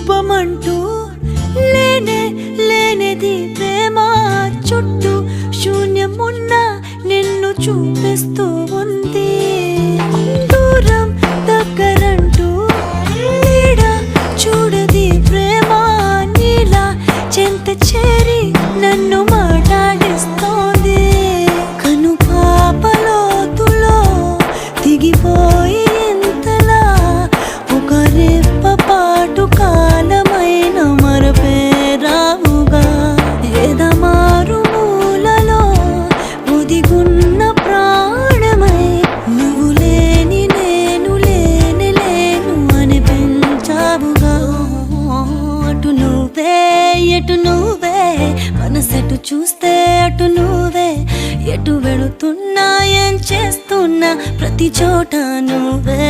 రూపమంటూ లేనే లేనిది ప్రేమ చుట్టూ శూన్యమున్న నిన్ను చూపిస్తూ ఉంది. దూరం దగ్గరంటూ నీడ చూడది ప్రేమ నీలా చెంత చేరి నన్ను మాట్లాడిస్తోంది. కను పాపలోతులో దిగిపోయి ఇంతలా ఒక రెప్ప పాటు కాలమైన మరపే రావుగా. ఎదమారు మూలలో ఒదిగున్న ప్రాణమై నువ్వు లేని నేను లేని లేను అనిపించావుగా. అటు నువ్వే ఎటు నువ్వే మనసెటు చూస్తే అటు నువ్వే ఎటు వెళుతున్నా ఏం చేస్తున్నా ప్రతి చోట నువ్వే.